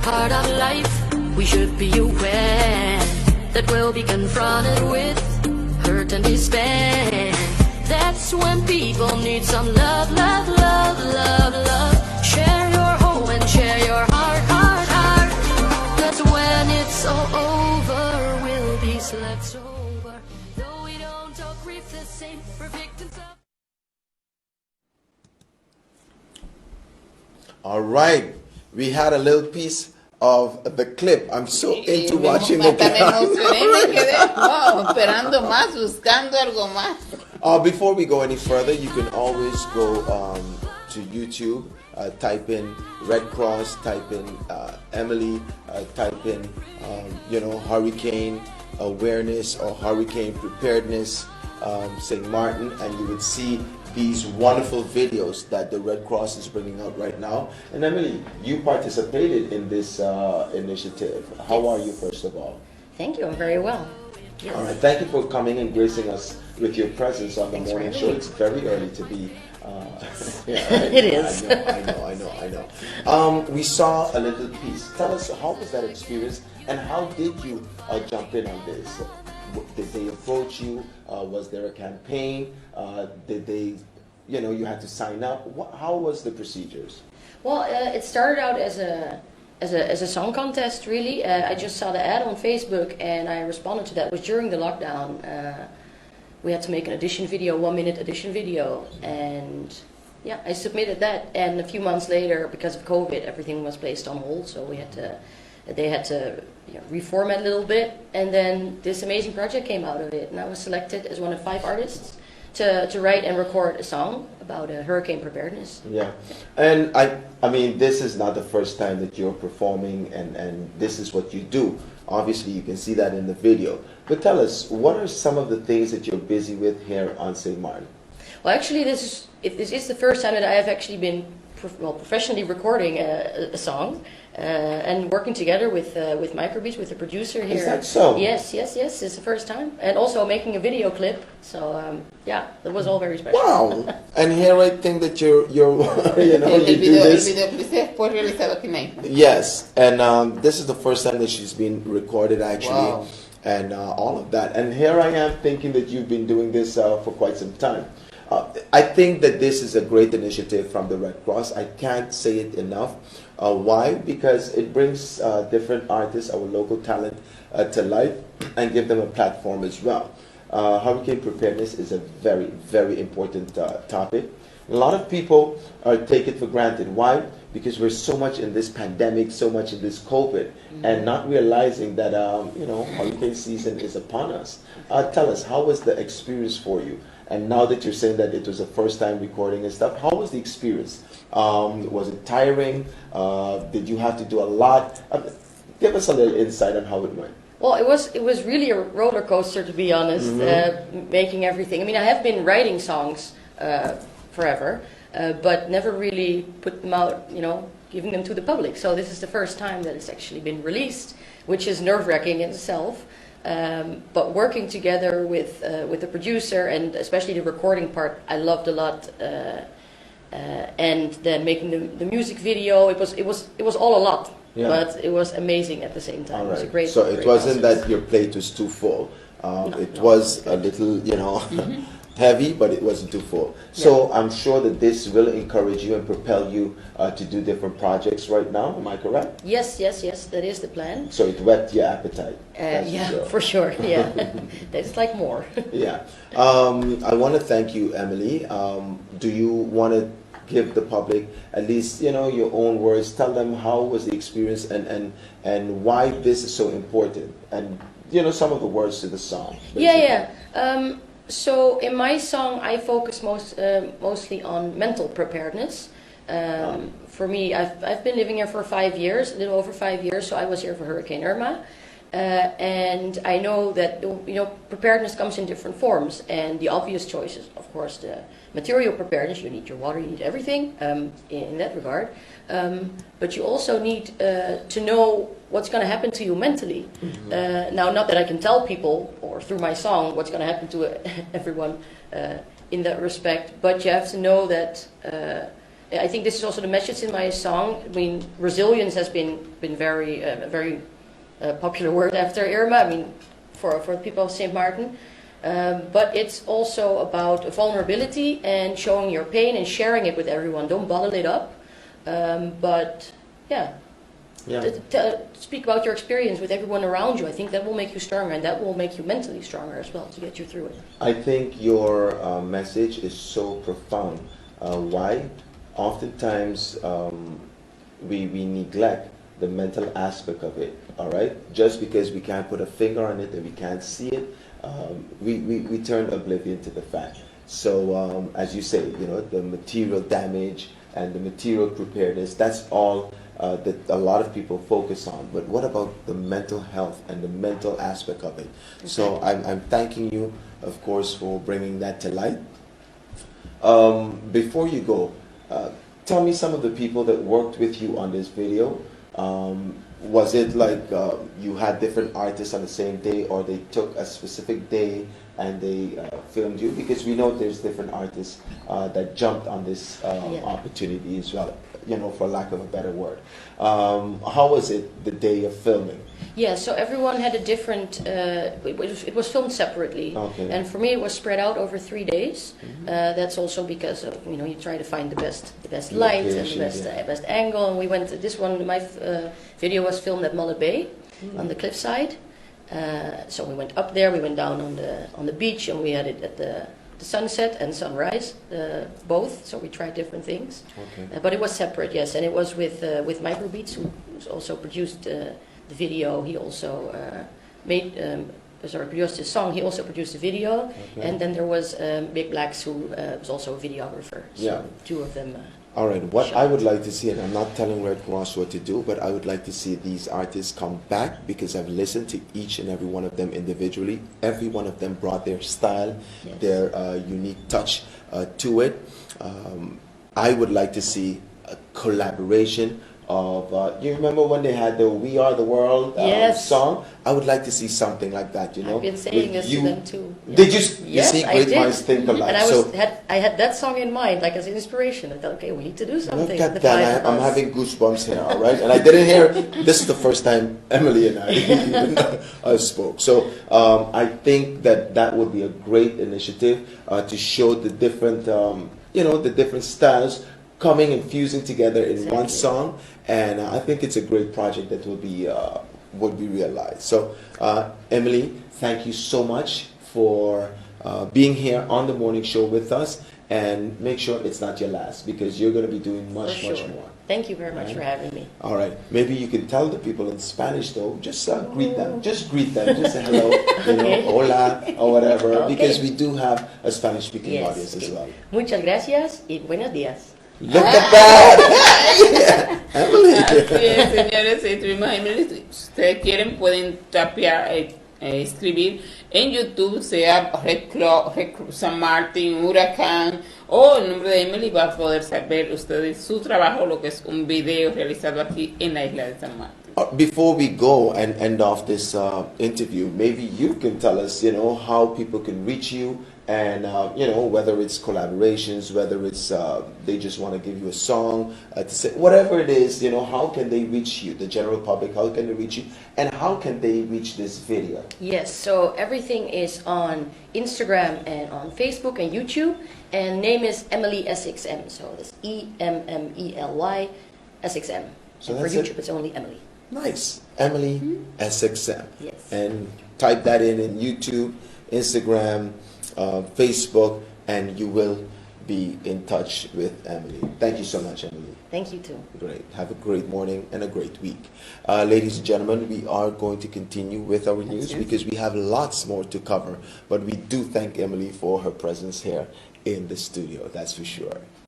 part of life. We should be aware that we'll be confronted with hurt and despair. That's when people need some love, love, love, love, love. Share your home and share your heart, heart, heart. That's when it's all over, we'll be slept sober. Though we don't all grieve the same, we're victims of. All right, we had a little piece of the clip. I'm so into watching the clip. Me emocioné, me quedé, wow, esperando más, buscando algo más. Before we go any further, you can always go to YouTube, type in Red Cross, type in Emmely, type in hurricane awareness or hurricane preparedness, St. Martin, and you would see these wonderful videos that the Red Cross is bringing out right now. And Emmely, you participated in this initiative. How are you, first of all? Thank you, I'm very well. Yes. All right, thank you for coming and gracing us with your presence on the morning show. It's very early to be. It is. I know. We saw a little piece. Tell us, how was that experience, and how did you jump in on this? Did they approach you? Was there a campaign? Did they, you had to sign up? How was the procedures? Well, it started out as a song contest, really. I just saw the ad on Facebook and I responded to that. It was during the lockdown. We had to make an audition video, 1-minute audition video, and yeah, I submitted that. And a few months later, because of COVID, everything was placed on hold, so they had to reformat a little bit, and then this amazing project came out of it, and I was selected as one of 5 artists to write and record a song about hurricane preparedness. Yeah, and I mean, this is not the first time that you're performing, and this is what you do. Obviously, you can see that in the video. But tell us, what are some of the things that you're busy with here on St. Martin? Well, actually, this is the first time that I have actually been professionally recording a song and working together with Microbeats, with the producer here. Is that so? Yes. It's the first time, and also making a video clip. So yeah, that was all very special. Wow! And here I think that you're you do this. Yes, and this is the first time that she's been recorded actually. Wow. And all of that. And here I am thinking that you've been doing this for quite some time. I think that this is a great initiative from the Red Cross. I can't say it enough. Why? Because it brings different artists, our local talent, to life and give them a platform as well. Hurricane preparedness is a very, very important topic. A lot of people take it for granted. Why? Because we're so much in this pandemic, so much in this COVID, and not realizing that hurricane season is upon us. Tell us, how was the experience for you? And now that you're saying that it was the first time recording and stuff, how was the experience? Was it tiring? Did you have to do a lot? Give us a little insight on how it went. Well, it was really a roller coaster, to be honest, making everything. I mean, I have been writing songs forever, but never really put them out, giving them to the public. So this is the first time that it's actually been released, which is nerve-wracking in itself. But working together with the producer, and especially the recording part, I loved a lot. And then making the music video, it was all a lot. Yeah. But it was amazing at the same time. Right. It was a great. So it wasn't that your plate was too full. It was a little, heavy, but it wasn't too full. So yeah. I'm sure that this will encourage you and propel you to do different projects right now. Am I correct? Yes. That is the plan. So it whet your appetite. Yeah, for sure. Yeah, that's like more. Yeah. I want to thank you, Emmely. Do you want to give the public at least your own words? Tell them how was the experience and why this is so important, and some of the words to the song. Basically. Yeah. So in my song, I focus mostly on mental preparedness. For me, I've been living here for 5 years, a little over 5 years. So I was here for Hurricane Irma, and I know that preparedness comes in different forms. And the obvious choices, of course, the material preparedness. You need your water, you need everything in that regard. But you also need to know what's going to happen to you mentally. Now, not that I can tell people, or through my song, what's going to happen to everyone in that respect, but you have to know that I think this is also the message in my song. I mean, resilience has been very very popular word after Irma. I mean, for the people of St. Martin. But it's also about vulnerability and showing your pain and sharing it with everyone. Don't bottle it up. But yeah. Speak about your experience with everyone around you. I think that will make you stronger, and that will make you mentally stronger as well to get you through it. I think your message is so profound. Why? Oftentimes we neglect the mental aspect of it. All right, just because we can't put a finger on it and we can't see it, we turn oblivion to the fact. So as you say, you know, the material damage and the material preparedness, that's all that a lot of people focus on. But what about the mental health and the mental aspect of it? Okay. So I'm thanking you, of course, for bringing that to light. Before you go, tell me some of the people that worked with you on this video. Was it like you had different artists on the same day, or they took a specific day and they filmed you? Because we know there's different artists that jumped on this opportunity as well, you know, for lack of a better word. How was it the day of filming? Yeah, so everyone had a different, it was filmed separately. Okay. And for me it was spread out over 3 days. That's also because of, you know, you try to find the best light and the best angle. And we went to this one, my video was filmed at Mulle Bay on the cliffside. So we went up there, we went down on the beach, and we had it at the sunset and sunrise, both. So we tried different things. Okay. But it was separate, yes, and it was with Microbeats, who also produced the video. He also produced the song. He also produced the video, and then there was Big Blacks, who was also a videographer. So two of them. All right, what I would like to see, and I'm not telling Red Cross what to do, but I would like to see these artists come back, because I've listened to each and every one of them individually. Every one of them brought their style, their unique touch to it. I would like to see a collaboration of, you remember when they had the We Are the World song? I would like to see something like that, you know. I've been saying this to them too. Yeah. Did you? Yes, see, great minds think alike. And I had that song in mind, like as inspiration. I thought, okay, we need to do something. Look at that! I'm having goosebumps here. All right, and I didn't hear. This is the first time Emmely and I even spoke. So I think that would be a great initiative to show the different, you know, the different styles coming and fusing together in one song, and I think it's a great project that will be realized. So, Emmely, thank you so much for being here on the morning show with us, and make sure it's not your last, because you're going to be doing much more. Thank you very much for having me. All right, maybe you can tell the people in Spanish though. Just greet them. Just greet them. Just say hello, you know, hola, or whatever, because we do have a Spanish-speaking audience as well. Muchas gracias y buenos días. Look at that! Emmely. Así es, señores, estuvimos a Emmely. Si ustedes quieren, pueden tapear, escribir en YouTube, sea Red Cross San Martín, Huracán, o el nombre de Emmely. Va a poder saber ustedes su trabajo, lo que es un video realizado aquí en la isla de San Martín. Before we go and end off this interview, maybe you can tell us, you know, how people can reach you, and you know, whether it's collaborations, whether it's they just want to give you a song to say, whatever it is, you know, how can they reach you, the general public? How can they reach you, and how can they reach this video? Yes, so everything is on Instagram and on Facebook and YouTube, and name is Emmely SXM, so that's Emmely SXM. So for YouTube, it's only Emmely. Nice. Emmely SXM. Yes. And type that in YouTube, Instagram, Facebook, and you will be in touch with Emmely. Thank you so much, Emmely. Thank you too. Great. Have a great morning and a great week. Ladies and gentlemen, we are going to continue with our news because we have lots more to cover. But we do thank Emmely for her presence here in the studio. That's for sure.